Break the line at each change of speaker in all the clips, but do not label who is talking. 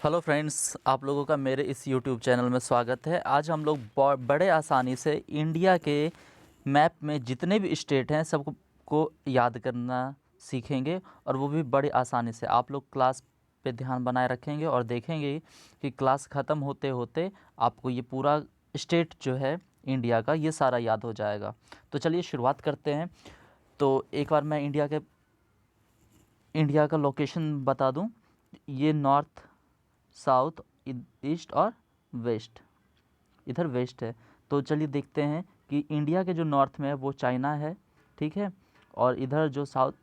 Hello friends, आप लोगों का मेरे इस यूट्यूब चैनल में स्वागत है। आज हम लोग बड़े आसानी से इंडिया के मैप में जितने भी स्टेट हैं सबको याद करना सीखेंगे, और वो भी बड़े आसानी से। आप लोग क्लास पे ध्यान बनाए रखेंगे और देखेंगे कि क्लास ख़त्म होते होते आपको ये पूरा स्टेट जो है इंडिया का, ये सारा याद हो जाएगा। तो चलिए शुरुआत करते हैं। तो एक बार मैं इंडिया का लोकेशन बता दूं। ये नॉर्थ, साउथ, ईस्ट और वेस्ट, इधर वेस्ट है। तो चलिए देखते हैं कि इंडिया के जो नॉर्थ में है वो चाइना है, ठीक है। और इधर जो south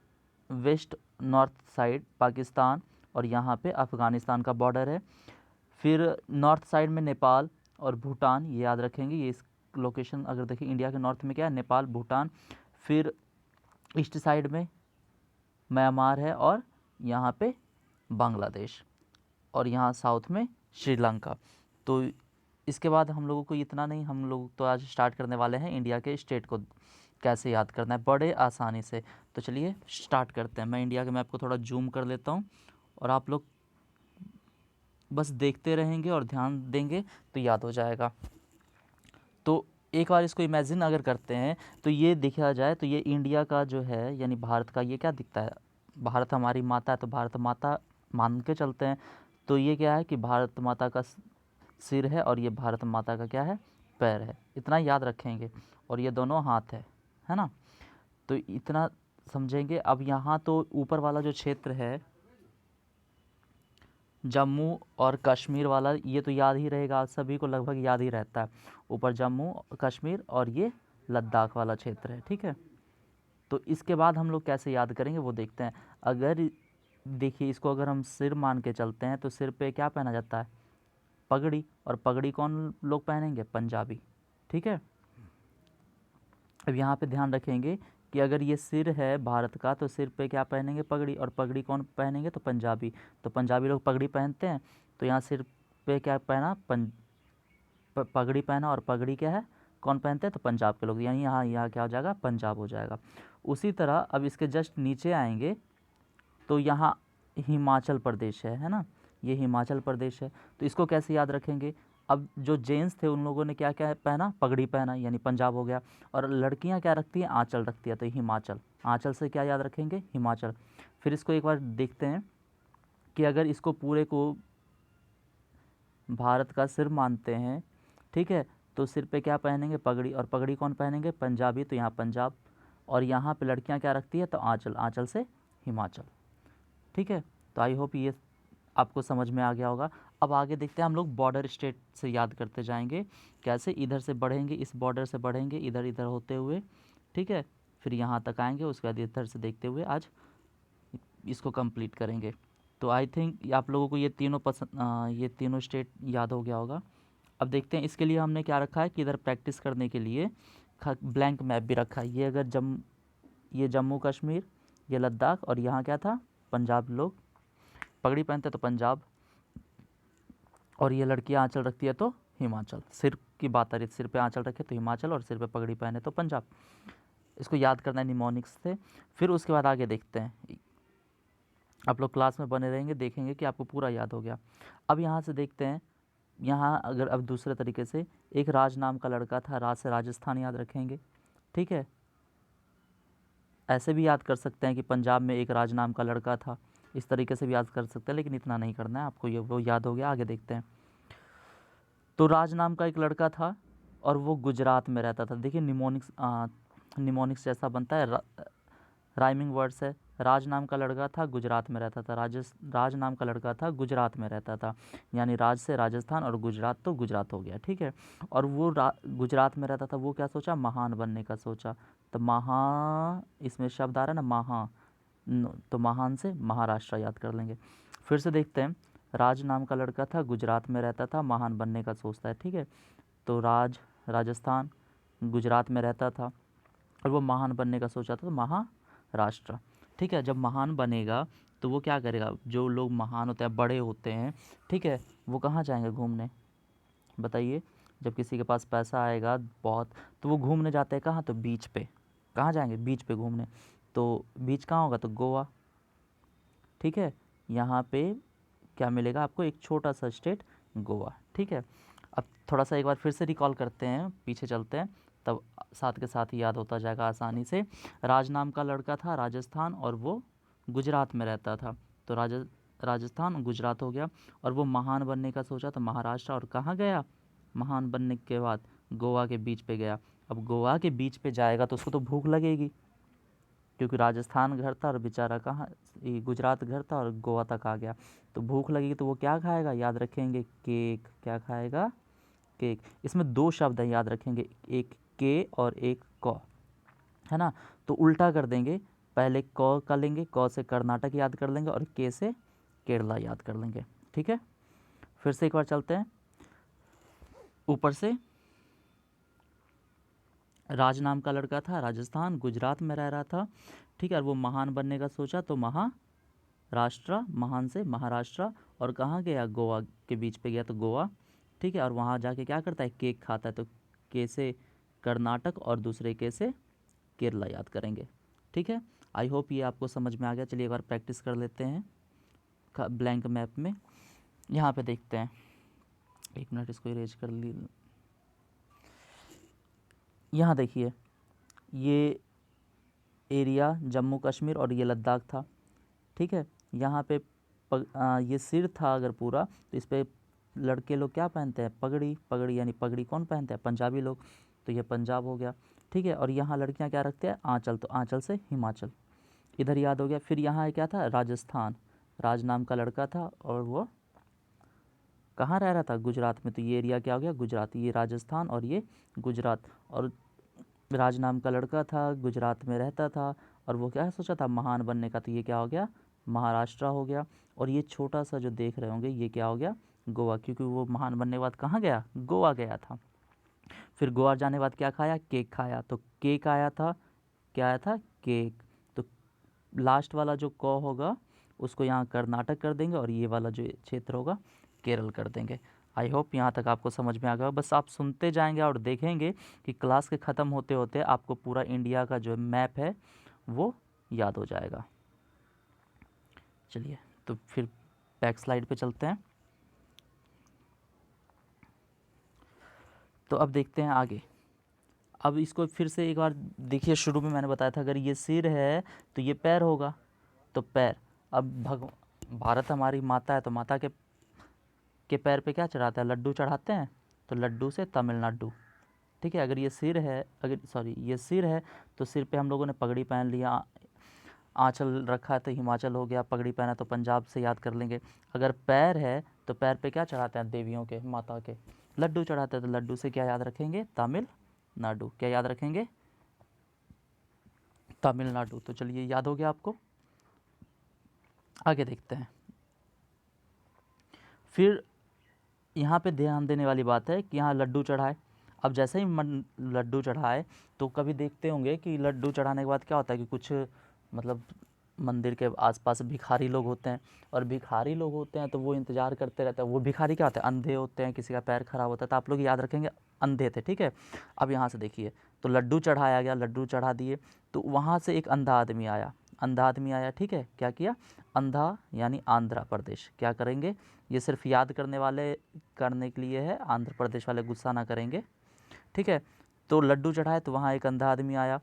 west north side Pakistan, और यहाँ पे अफ़गानिस्तान का बॉर्डर है। फिर नॉर्थ साइड में नेपाल और भूटान, ये याद रखेंगे। ये इस लोकेशन अगर देखें, इंडिया के नॉर्थ में क्या है, नेपाल, भूटान। फिर ईस्ट साइड में म्यांमार है, और यहाँ पे बांग्लादेश, और यहाँ साउथ में श्रीलंका। तो इसके बाद हम लोगों को इतना नहीं, हम लोग तो आज स्टार्ट करने वाले हैं इंडिया के स्टेट को कैसे याद करना है बड़े आसानी से। तो चलिए स्टार्ट करते हैं। मैं इंडिया के मैप को थोड़ा जूम कर लेता हूँ, और आप लोग बस देखते रहेंगे और ध्यान देंगे तो याद हो जाएगा। तो एक बार इसको इमेजिन अगर करते हैं तो ये देखा जाए तो ये इंडिया का जो है, यानी भारत का, ये क्या दिखता है। भारत हमारी माता है, तो भारत माता मान के चलते हैं। तो ये क्या है कि भारत माता का सिर है, और ये भारत माता का क्या है, पैर है। इतना याद रखेंगे। और ये दोनों हाथ है ना। तो इतना समझेंगे। अब यहाँ तो ऊपर वाला जो क्षेत्र है जम्मू और कश्मीर वाला, ये तो याद ही रहेगा, आप सभी को लगभग याद ही रहता है। ऊपर जम्मू कश्मीर, और ये लद्दाख वाला क्षेत्र है, ठीक है। तो इसके बाद हम लोग कैसे याद करेंगे वो देखते हैं। अगर देखिए, इसको अगर हम सिर मान के चलते हैं तो सिर पे क्या पहना जाता है, पगड़ी। और पगड़ी कौन लोग पहनेंगे, पंजाबी, ठीक है। अब यहाँ पे ध्यान रखेंगे कि अगर ये सिर है भारत का, तो सिर पे क्या पहनेंगे, पगड़ी। और पगड़ी कौन पहनेंगे, तो पंजाबी। तो पंजाबी लोग पगड़ी पहनते हैं। तो यहाँ सिर पे क्या पहना, पगड़ी पहना। और पगड़ी क्या है, कौन पहनते हैं, तो पंजाब के लोग। यानी यहाँ यहाँ क्या हो जाएगा, पंजाब हो जाएगा। उसी तरह अब इसके जस्ट नीचे आएंगे तो यहाँ हिमाचल प्रदेश है ना। ये हिमाचल प्रदेश है। तो इसको कैसे याद रखेंगे। अब जो जेंट्स थे उन लोगों ने क्या क्या पहना, पगड़ी पहना, यानी पंजाब हो गया। और लड़कियां क्या रखती हैं, आंचल रखती है, तो हिमाचल। आंचल से क्या याद रखेंगे, हिमाचल। फिर इसको एक बार देखते हैं कि अगर इसको पूरे को भारत का सिर मानते हैं, ठीक है, तो सिर पे क्या पहनेंगे, पगड़ी। और पगड़ी कौन पहनेंगे, पंजाबी। तो यहाँ पंजाब। और यहाँ पे लड़कियाँ क्या रखती है, तो आंचल। आंचल से हिमाचल, ठीक है। तो आई होप ये आपको समझ में आ गया होगा। अब आगे देखते हैं, हम लोग बॉर्डर स्टेट से याद करते जाएंगे। कैसे, इधर से बढ़ेंगे, इस बॉर्डर से बढ़ेंगे इधर इधर होते हुए, ठीक है। फिर यहाँ तक आएंगे, उसके बाद इधर से देखते हुए आज इसको कंप्लीट करेंगे। तो आई थिंक आप लोगों को ये तीनों ये तीनों स्टेट याद हो गया होगा। अब देखते हैं, इसके लिए हमने क्या रखा है कि इधर प्रैक्टिस करने के लिए ब्लैंक मैप भी रखा है। ये अगर ये जम्मू कश्मीर, ये लद्दाख, और यहाँ क्या था, पंजाब। लोग पगड़ी पहनते तो पंजाब, और ये लड़कियाँ आंचल रखती है तो हिमाचल। सिर की बात आ रही है, सिर पे आंचल रखे तो हिमाचल, और सिर पे पगड़ी पहने तो पंजाब। इसको याद करना है निमोनिक्स से। फिर उसके बाद आगे देखते हैं। आप लोग क्लास में बने रहेंगे, देखेंगे कि आपको पूरा याद हो गया। अब यहाँ से देखते हैं, यहाँ अगर अब दूसरे तरीके से, एक राज नाम का लड़का था, राज से राजस्थान याद रखेंगे, ठीक है। ऐसे भी याद कर सकते हैं कि पंजाब में एक राज नाम का लड़का था, इस तरीके से भी याद कर सकते हैं, लेकिन इतना नहीं करना है आपको, ये वो याद हो गया। आगे देखते हैं। तो राज नाम का एक लड़का था, और वो गुजरात में रहता था। देखिए निमोनिक्स जैसा बनता है, राइमिंग वर्ड्स है। राज नाम का लड़का था, गुजरात में रहता था। राज नाम का लड़का था, गुजरात में रहता था। यानी राज से राजस्थान, और गुजरात तो गुजरात हो गया, ठीक है। और वो गुजरात में रहता था, वो क्या सोचा, महान बनने का सोचा। तो इसमें शब्द आ रहा है ना, तो महान से महाराष्ट्र याद कर लेंगे। फिर से देखते हैं। राज नाम का लड़का था, गुजरात में रहता था, महान बनने का सोचता है, ठीक है। तो राजस्थान, गुजरात में रहता था, और वो महान बनने का सोचा था, तो महाराष्ट्र, ठीक है। जब महान बनेगा तो वो क्या करेगा, जो लोग महान होते हैं, बड़े होते हैं, ठीक है, वो कहाँ जाएंगे घूमने, बताइए। जब किसी के पास पैसा आएगा बहुत, तो वो घूमने जाते हैं कहाँ, तो बीच पे। कहाँ जाएंगे, बीच पे घूमने। तो बीच कहाँ होगा, तो गोवा, ठीक है। यहाँ पे क्या मिलेगा आपको? एक छोटा सा स्टेट गोवा। ठीक है, अब थोड़ा सा एक बार फिर से रिकॉल करते हैं, पीछे चलते हैं, तब साथ के साथ ही याद होता जाएगा आसानी से। राज नाम का लड़का था राजस्थान और वो गुजरात में रहता था, तो राजस्थान गुजरात हो गया। और वो महान बनने का सोचा तो महाराष्ट्र, और कहाँ गया महान बनने के बाद? गोवा के बीच पे गया। अब गोवा के बीच पे जाएगा तो उसको तो भूख लगेगी, क्योंकि राजस्थान घर था और बेचारा कहाँ, ये गुजरात घर था और गोवा तक आ गया, तो भूख लगेगी तो वो क्या खाएगा? याद रखेंगे, केक। क्या खाएगा? केक। इसमें दो शब्द हैं, याद रखेंगे, एक के और एक क, है ना? तो उल्टा कर देंगे, पहले क का लेंगे, क से कर्नाटक याद कर लेंगे और के से केरला याद कर लेंगे। ठीक है, फिर से एक बार चलते हैं ऊपर से। राज नाम का लड़का था राजस्थान गुजरात में रह रहा था। ठीक है, और वो महान बनने का सोचा तो महाराष्ट्र, महान से महाराष्ट्र, और कहाँ गया? गोवा के बीच पे गया तो गोवा। ठीक है, और वहाँ जाके क्या करता है? केक खाता है, तो के से कर्नाटक और दूसरे के से केरला याद करेंगे। ठीक है, आई होप ये आपको समझ में आ गया। चलिए एक बार प्रैक्टिस कर लेते हैं ब्लैंक मैप में। यहाँ पे देखते हैं, एक मिनट इसको इरेज कर ली। यहाँ देखिए, ये एरिया जम्मू कश्मीर और ये लद्दाख था। ठीक है, यहाँ पे ये सिर था अगर पूरा, तो इस पे लड़के लोग क्या पहनते हैं? पगड़ी। पगड़ी यानी पगड़ी कौन पहनते हैं? पंजाबी लोग, तो ये पंजाब हो गया। ठीक है, और यहाँ लड़कियाँ क्या रखते हैं? आंचल, तो आंचल से हिमाचल, इधर याद हो गया। फिर यहाँ क्या था? राजस्थान। राज नाम का लड़का था और वो कहाँ रह रहा था? गुजरात में, तो ये एरिया क्या हो गया? गुजरात। ये राजस्थान और ये गुजरात। और राज नाम का लड़का था, गुजरात में रहता था, और वो क्या सोचा था? महान बनने का, तो ये क्या हो गया? महाराष्ट्र हो गया। और ये छोटा सा जो देख रहे होंगे ये क्या हो गया? गोवा, क्योंकि वो महान बनने के बाद कहाँ गया? गोवा गया था। फिर गोवा जाने के बाद क्या खाया? केक खाया, तो केक आया था, क्या आया था? केक। तो लास्ट वाला जो क होगा उसको यहाँ कर्नाटक कर देंगे और ये वाला जो क्षेत्र होगा केरल कर देंगे। आई होप यहाँ तक आपको समझ में आ गया। बस आप सुनते जाएंगे और देखेंगे कि क्लास के ख़त्म होते होते आपको पूरा इंडिया का जो मैप है वो याद हो जाएगा। चलिए तो फिर बैक स्लाइड पे चलते हैं। तो अब देखते हैं आगे। अब इसको फिर से एक बार देखिए, शुरू में मैंने बताया था अगर ये सिर है तो ये पैर होगा, तो पैर। अब भारत हमारी माता है, तो माता के पैर पे क्या चढ़ाता है? लड्डू चढ़ाते हैं, तो लड्डू से तमिलनाडु। ठीक है, अगर ये सिर है, अगर सॉरी ये सिर है तो सिर पे हम लोगों ने पगड़ी पहन लिया, आंचल रखा है तो हिमाचल हो गया, पगड़ी पहना तो पंजाब से याद कर लेंगे। अगर पैर है तो पैर पे क्या चढ़ाते हैं? देवियों के, माता के लड्डू चढ़ाते हैं, तो लड्डू से क्या याद रखेंगे? तमिलनाडु। क्या याद रखेंगे? तमिलनाडु। तो चलिए याद हो गया आपको। आगे देखते हैं। फिर यहाँ पे ध्यान देने वाली बात है कि यहाँ लड्डू चढ़ाए। अब जैसे ही लड्डू चढ़ाए तो कभी देखते होंगे कि लड्डू चढ़ाने के बाद क्या होता है कि कुछ मतलब मंदिर के आसपास भिखारी लोग होते हैं, और भिखारी लोग होते हैं तो वो इंतज़ार करते रहते हैं। वो भिखारी क्या होते हैं? अंधे होते हैं, किसी का पैर खराब होता है, तो आप लोग याद रखेंगे अंधे थे। ठीक है, अब यहाँ से देखिए, तो लड्डू चढ़ाया गया, लड्डू चढ़ा दिए, तो वहाँ से एक अंधा आदमी आया, अंधा आदमी आया। ठीक है, क्या किया? अंधा यानी आंध्र प्रदेश। क्या करेंगे? ये सिर्फ याद करने के लिए है, आंध्र प्रदेश वाले गुस्सा ना करेंगे। ठीक है, तो लड्डू चढ़ाए तो वहाँ एक अंधा आदमी आया,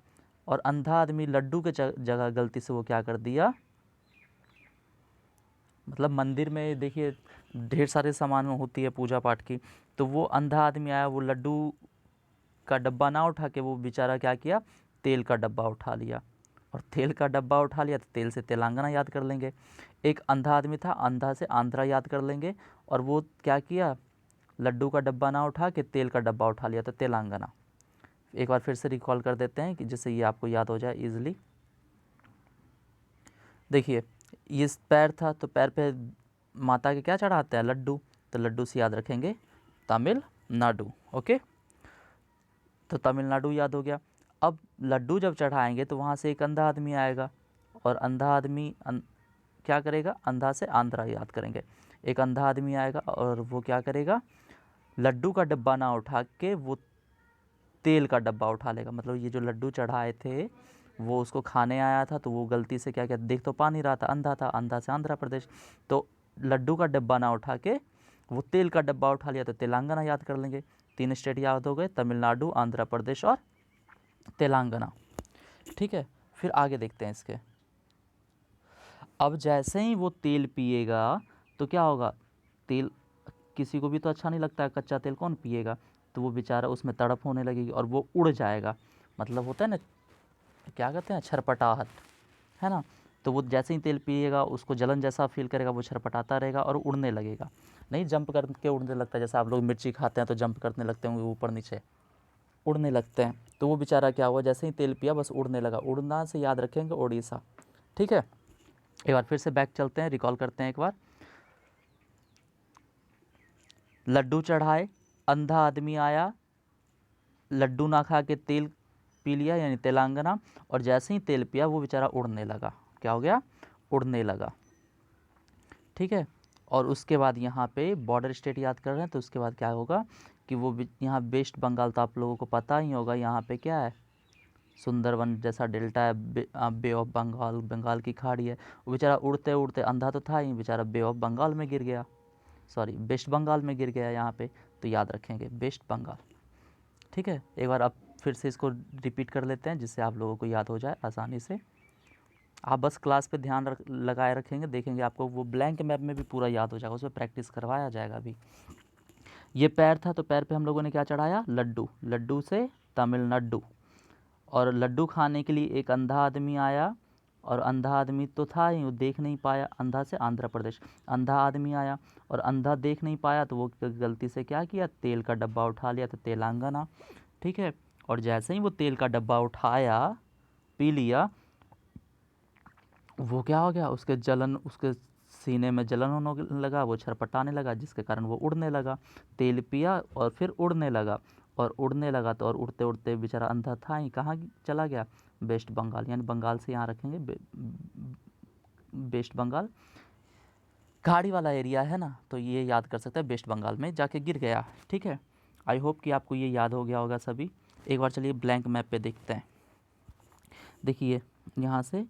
और अंधा आदमी लड्डू के जगह गलती से वो क्या कर दिया, मतलब मंदिर में देखिए ढेर सारे सामान होती है पूजा पाठ की, तो वो अंधा आदमी आया, वो लड्डू का डब्बा ना उठा के वो बेचारा क्या किया? तेल का डब्बा उठा लिया, और तेल का डब्बा उठा लिया तो तेल से तेलंगाना याद कर लेंगे। एक अंधा आदमी था, अंधा से आंध्रा याद कर लेंगे, और वो क्या किया? लड्डू का डब्बा ना उठा के तेल का डब्बा उठा लिया, तो तेलंगाना। एक बार फिर से रिकॉल कर देते हैं कि जिससे ये आपको याद हो जाए इजीली। देखिए, ये पैर था, तो पैर पे माता के क्या चढ़ाते हैं? लड्डू, तो लड्डू से याद रखेंगे तमिलनाडु। ओके, तो तमिलनाडु याद हो गया। अब लड्डू जब चढ़ाएंगे तो वहाँ से एक अंधा आदमी आएगा, और अंधा आदमी क्या करेगा? अंधा से आंध्रा याद करेंगे। एक अंधा आदमी आएगा और वो क्या करेगा? लड्डू का डब्बा ना उठा के वो तेल का डब्बा उठा लेगा। मतलब ये जो लड्डू चढ़ाए थे वो उसको खाने आया था, तो वो गलती से क्या किया? देख तो पा नहीं रहा था, अंधा था, अंधा से आंध्र प्रदेश। तो लड्डू का डब्बा ना उठा के वो तेल का डब्बा उठा लिया तो तेलंगाना याद कर लेंगे। 3 स्टेट याद हो गए, तमिलनाडु, आंध्र प्रदेश और तेलंगाना। ठीक है, फिर आगे देखते हैं इसके। अब जैसे ही वो तेल पिएगा तो क्या होगा, तेल किसी को भी तो अच्छा नहीं लगता है, कच्चा तेल कौन पिएगा, तो वो बेचारा उसमें तड़प होने लगेगी और वो उड़ जाएगा। मतलब होता है ना, क्या कहते हैं, छरपटाहट, है ना। तो वो जैसे ही तेल पिएगा उसको जलन जैसा फील करेगा, वो छरपटाता रहेगा और उड़ने लगेगा। नहीं जंप करके उड़ने लगता है, जैसे आप लोग मिर्ची खाते हैं तो जंप करने लगते होंगे ऊपर नीचे, उड़ने लगते हैं। तो वो बेचारा क्या हुआ, जैसे ही तेल पिया बस उड़ने लगा। उड़ना से याद रखेंगे उड़ीसा। ठीक है, एक बार फिर से बैक चलते हैं, रिकॉल करते हैं एक बार। लड्डू चढ़ाए, अंधा आदमी आया, लड्डू ना खा के तेल पी लिया यानी तेलंगाना, और जैसे ही तेल पिया वो बेचारा उड़ने लगा। क्या हो गया, उड़ने लगा। ठीक है, और उसके बाद यहाँ पे बॉर्डर स्टेट याद कर रहे हैं, तो उसके बाद क्या होगा कि वो यहाँ वेस्ट बंगाल, तो आप लोगों को पता ही होगा, यहाँ पे क्या है, सुंदरवन जैसा डेल्टा है, बे ऑफ बंगाल, बंगाल की खाड़ी है। वो बेचारा उड़ते उड़ते, अंधा तो था ही बेचारा, बे ऑफ बंगाल में गिर गया, सॉरी वेस्ट बंगाल में गिर गया यहाँ पे। तो याद रखेंगे वेस्ट बंगाल। ठीक है, एक बार अब फिर से इसको रिपीट कर लेते हैं जिससे आप लोगों को याद हो जाए आसानी से। आप बस क्लास पे ध्यान लगाए रखेंगे, देखेंगे आपको वो ब्लैंक मैप में भी पूरा याद हो जाएगा, उसमें प्रैक्टिस करवाया जाएगा अभी। ये पैर था, तो पैर पे हम लोगों ने क्या चढ़ाया, लड्डू। लड्डू से तमिलनाडु, और लड्डू खाने के लिए एक अंधा आदमी आया, और अंधा आदमी तो था ही, वो देख नहीं पाया, अंधा से आंध्र प्रदेश। अंधा आदमी आया और अंधा देख नहीं पाया, तो वो गलती से क्या किया, तेल का डब्बा उठा लिया, तो तेलंगाना। ठीक है, और जैसे ही वो तेल का डब्बा उठाया, पी लिया, वो क्या हो गया, उसके जलन, उसके सीने में जलन होने लगा, वो छरपटाने लगा, जिसके कारण वो उड़ने लगा। तेल पिया और फिर उड़ने लगा, और उड़ने लगा तो, और उड़ते उड़ते बेचारा अंधा था ही, कहाँ चला गया, वेस्ट बंगाल। यानी बंगाल से यहाँ रखेंगे, वेस्ट बंगाल खाड़ी वाला एरिया है ना, तो ये याद कर सकते हैं, वेस्ट बंगाल में जाके गिर गया। ठीक है, आई होप कि आपको ये याद हो गया होगा सभी। एक बार चलिए ब्लैंक मैप पे देखते हैं। देखिए यहाँ से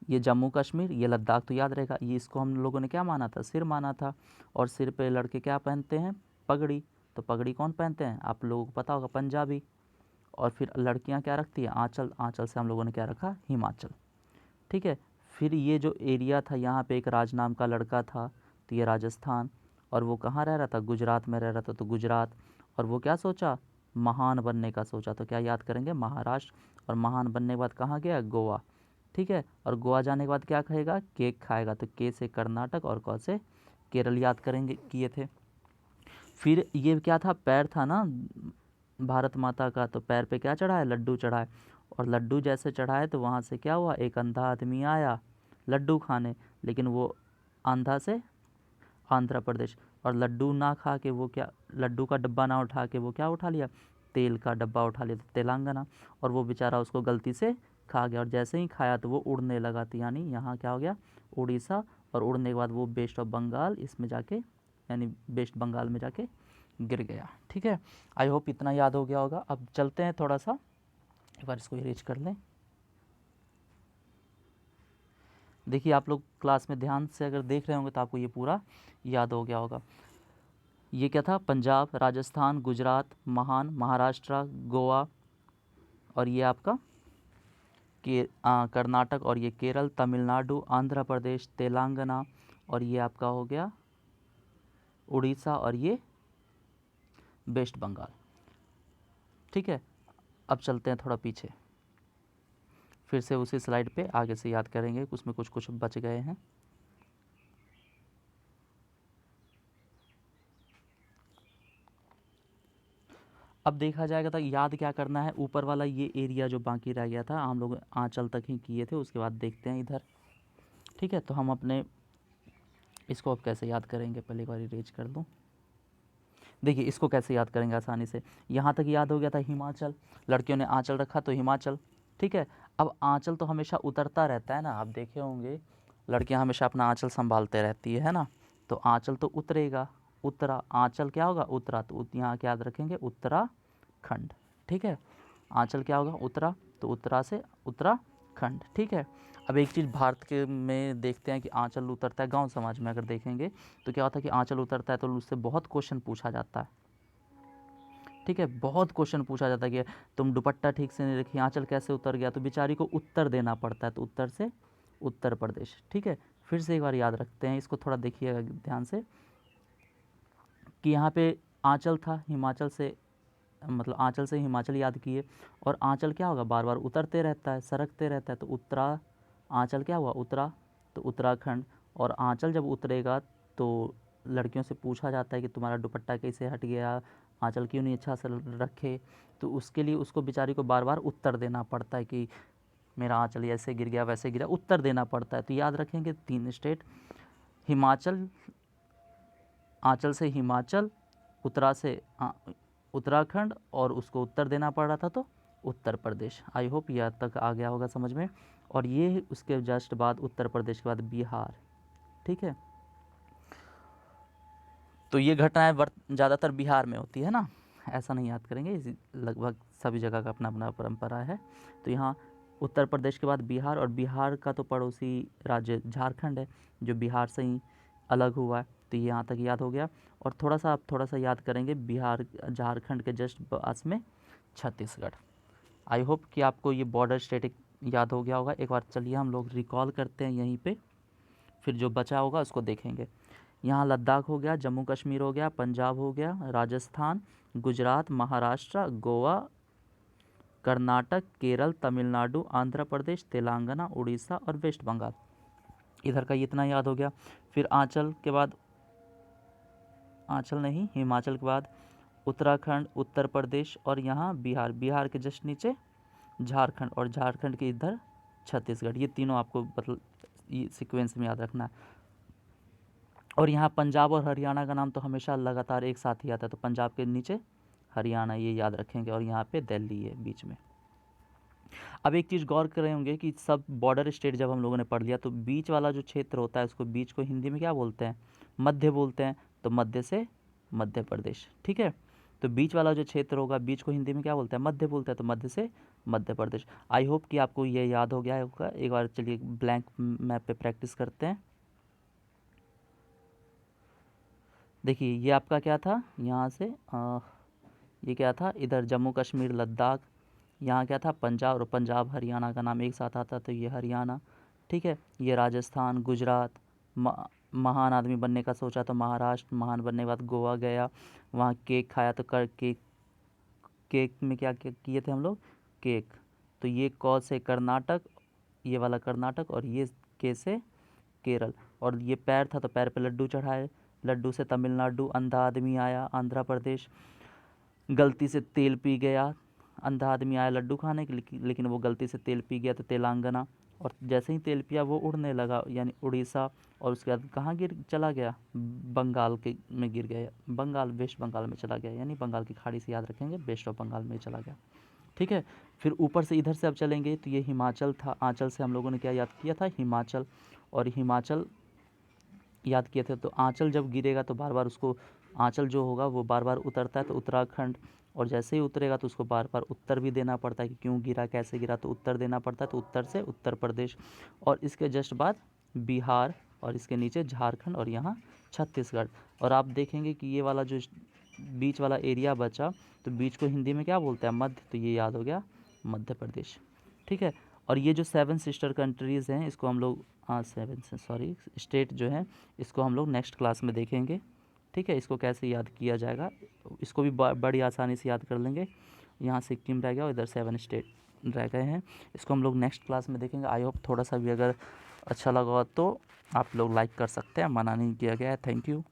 ये जम्मू कश्मीर, ये लद्दाख तो याद रहेगा। ये इसको हम लोगों ने क्या माना था, सिर माना था, और सिर पे लड़के क्या पहनते हैं, पगड़ी। तो पगड़ी कौन पहनते हैं, आप लोगों को पता होगा, पंजाबी। और फिर लड़कियां क्या रखती हैं, आंचल। आंचल से हम लोगों ने क्या रखा, हिमाचल। ठीक है, फिर ये जो एरिया था, यहाँ पे एक राज नाम का लड़का था, तो ये राजस्थान। और वो कहाँ रह रहा था, गुजरात में रह रहा था, तो गुजरात। और वो क्या सोचा, महान बनने का सोचा, तो क्या याद करेंगे, महाराष्ट्र। और महान बनने के बाद कहाँ गया, गोवा। ठीक है, और गोवा जाने के बाद क्या खाएगा, केक खाएगा, तो के से कर्नाटक और क से केरल याद करेंगे, किए थे। फिर ये क्या था, पैर था ना भारत माता का, तो पैर पे क्या चढ़ाए, लड्डू चढ़ाए। और लड्डू जैसे चढ़ाए तो वहाँ से क्या हुआ, एक अंधा आदमी आया लड्डू खाने, लेकिन वो आंधा से आंध्र प्रदेश। और लड्डू ना खा के वो क्या, लड्डू का डब्बा ना उठा के वो क्या उठा लिया, तेल का डब्बा उठा लिया, तो तेलंगाना। और वो बेचारा उसको गलती से खा गया, और जैसे ही खाया तो वो उड़ने लगा, तो यानी यहाँ क्या हो गया, उड़ीसा। और उड़ने के बाद वो वेस्ट ऑफ बंगाल, इसमें जाके यानी वेस्ट बंगाल में जाके गिर गया। ठीक है, आई होप इतना याद हो गया होगा। अब चलते हैं थोड़ा सा, एक बार इसको इरेज कर लें। देखिए आप लोग क्लास में ध्यान से अगर देख रहे होंगे तो आपको ये पूरा याद हो गया होगा। ये क्या था, पंजाब, राजस्थान, गुजरात, महान, महाराष्ट्र, गोवा, और ये आपका कर्नाटक, और ये केरल, तमिलनाडु, आंध्र प्रदेश, तेलंगाना, और ये आपका हो गया उड़ीसा, और ये वेस्ट बंगाल। ठीक है, अब चलते हैं थोड़ा पीछे, फिर से उसी स्लाइड पे आगे से याद करेंगे, उसमें कुछ कुछ बच गए हैं। अब देखा जाएगा तो याद क्या करना है, ऊपर वाला ये एरिया जो बाकी रह गया था, हम लोग आंचल तक ही किए थे, उसके बाद देखते हैं इधर। ठीक है, तो हम अपने इसको अब कैसे याद करेंगे, पहले एक बार इरेज कर दूँ। देखिए इसको कैसे याद करेंगे आसानी से, यहाँ तक याद हो गया था हिमाचल, लड़कियों ने आंचल रखा तो हिमाचल। ठीक है, अब आंचल तो हमेशा उतरता रहता है ना, आप देखे होंगे लड़कियां हमेशा अपना आंचल संभालते रहती है ना, तो आंचल तो उतरेगा, उतरा, आंचल क्या होगा, उतरा, तो यहाँ क्या याद रखेंगे, उत्तराखंड। ठीक है, आंचल क्या होगा, उतरा, तो उत्तरा से उत्तराखंड। ठीक है, अब एक चीज़ भारत के में देखते हैं कि आंचल उतरता है, गांव समाज में अगर देखेंगे तो क्या होता है कि आंचल उतरता है तो उससे बहुत क्वेश्चन पूछा जाता है, ठीक है, बहुत क्वेश्चन पूछा जाता है कि तुम दुपट्टा ठीक से नहीं रखी, आंचल कैसे उतर गया, तो बेचारी को उत्तर देना पड़ता है, तो उत्तर से उत्तर प्रदेश, ठीक है। फिर से एक बार याद रखते हैं, इसको थोड़ा देखिएगा ध्यान से कि यहाँ पे आंचल था, हिमाचल से मतलब आंचल से हिमाचल याद किए, और आंचल क्या होगा, बार बार उतरते रहता है, सरकते रहता है, तो उत्तरा, आंचल क्या हुआ, उतरा, तो उत्तराखंड। और आंचल जब उतरेगा तो लड़कियों से पूछा जाता है कि तुम्हारा दुपट्टा कैसे हट गया, आंचल क्यों नहीं अच्छा से रखे, तो उसके लिए उसको बेचारी को बार बार उत्तर देना पड़ता है कि मेरा आंचल ऐसे गिर गया वैसे गिरा, उत्तर देना पड़ता है। तो याद रखेंगे 3 स्टेट, हिमाचल, आंचल से हिमाचल, उत्तरा से उत्तराखंड, और उसको उत्तर देना पड़ रहा था तो उत्तर प्रदेश। आई होप यह तक आ गया होगा समझ में। और ये उसके जस्ट बाद उत्तर प्रदेश के बाद बिहार, ठीक है। तो ये घटनाएं ज़्यादातर बिहार में होती है ना, ऐसा नहीं याद करेंगे, इसी लगभग सभी जगह का अपना अपना परंपरा है। तो यहाँ उत्तर प्रदेश के बाद बिहार, और बिहार का तो पड़ोसी राज्य झारखंड है जो बिहार से ही अलग हुआ है, तो ये यहाँ तक याद हो गया। और आप थोड़ा सा याद करेंगे, बिहार झारखंड के जस्ट पास में छत्तीसगढ़। आई होप कि आपको ये बॉर्डर स्टेट याद हो गया होगा। एक बार चलिए हम लोग रिकॉल करते हैं यहीं पे, फिर जो बचा होगा उसको देखेंगे। यहाँ लद्दाख हो गया, जम्मू कश्मीर हो गया, पंजाब हो गया, राजस्थान, गुजरात, महाराष्ट्र, गोवा, कर्नाटक, केरल, तमिलनाडु, आंध्र प्रदेश, तेलंगाना, उड़ीसा और वेस्ट बंगाल। इधर का इतना याद हो गया। फिर आंचल के बाद, आंचल नहीं, हिमाचल के बाद उत्तराखंड, उत्तर प्रदेश, और यहाँ बिहार, बिहार के जस्ट नीचे झारखंड, और झारखंड के इधर छत्तीसगढ़। ये तीनों आपको मतलब ये सीक्वेंस में याद रखना है। और यहाँ पंजाब और हरियाणा का नाम तो हमेशा लगातार एक साथ ही आता है, तो पंजाब के नीचे हरियाणा, ये याद रखेंगे, और यहाँ पे दिल्ली है बीच में। अब एक चीज़ गौर कर रहे होंगे कि सब बॉर्डर स्टेट जब हम लोगों ने पढ़ लिया तो बीच वाला जो क्षेत्र होता है उसको, बीच को हिंदी में क्या बोलते हैं, मध्य बोलते हैं, तो मध्य से मध्य प्रदेश, ठीक है। तो बीच वाला जो क्षेत्र होगा, बीच को हिंदी में क्या बोलते हैं, मध्य बोलते हैं, तो मध्य से मध्य प्रदेश। आई होप कि आपको ये याद हो गया होगा। एक बार चलिए ब्लैंक मैप पे प्रैक्टिस करते हैं। देखिए ये आपका क्या था, यहाँ से ये क्या था, इधर जम्मू कश्मीर लद्दाख, यहाँ क्या था पंजाब, और पंजाब हरियाणा का नाम एक साथ आता तो ये हरियाणा, ठीक है। ये राजस्थान, गुजरात, महान आदमी बनने का सोचा तो महाराष्ट्र, महान बनने के बाद गोवा गया, वहाँ केक खाया तो केक, केक में क्या किए थे हम लोग, केक, तो ये क से कर्नाटक, ये वाला कर्नाटक, और ये के से केरल। और ये पैर था तो पैर पे लड्डू चढ़ाए, लड्डू से तमिलनाडु, अंधा आदमी आया आंध्र प्रदेश, गलती से तेल पी गया, अंधा आदमी आया लड्डू खाने के, लेकिन वो गलती से तेल पी गया तो तेलंगाना, और जैसे ही तेल पिया वो उड़ने लगा यानी उड़ीसा, और उसके बाद कहाँ गिर चला गया, बंगाल के में गिर गया, बंगाल, वेस्ट बंगाल में चला गया, यानी बंगाल की खाड़ी से याद रखेंगे, वेस्ट ऑफ बंगाल में चला गया, ठीक है। फिर ऊपर से इधर से अब चलेंगे तो ये हिमाचल था, आंचल से हम लोगों ने क्या याद किया था, हिमाचल, और हिमाचल याद किए थे, तो आंचल जब गिरेगा तो बार बार उसको, आंचल जो होगा वो बार बार उतरता है तो उत्तराखंड, और जैसे ही उतरेगा तो उसको बार बार उत्तर भी देना पड़ता है कि क्यों गिरा, कैसे गिरा, तो उत्तर देना पड़ता है, तो उत्तर से उत्तर प्रदेश, और इसके जस्ट बाद बिहार, और इसके नीचे झारखंड, और यहाँ छत्तीसगढ़। और आप देखेंगे कि ये वाला जो बीच वाला एरिया बचा, तो बीच को हिंदी में क्या बोलते हैं, मध्य, तो ये याद हो गया मध्य प्रदेश, ठीक है। और ये जो 7 सिस्टर कंट्रीज़ हैं इसको हम लोग, 7 से सॉरी स्टेट जो हैं, इसको हम लोग नेक्स्ट क्लास में देखेंगे, ठीक है। इसको कैसे याद किया जाएगा, इसको भी बड़ी आसानी से याद कर लेंगे। यहाँ सिक्किम रह गया और इधर 7 स्टेट रह गए हैं, इसको हम लोग नेक्स्ट क्लास में देखेंगे। आई होप थोड़ा सा भी अगर अच्छा लगा तो आप लोग लाइक कर सकते हैं, मना नहीं किया गया है। Thank you.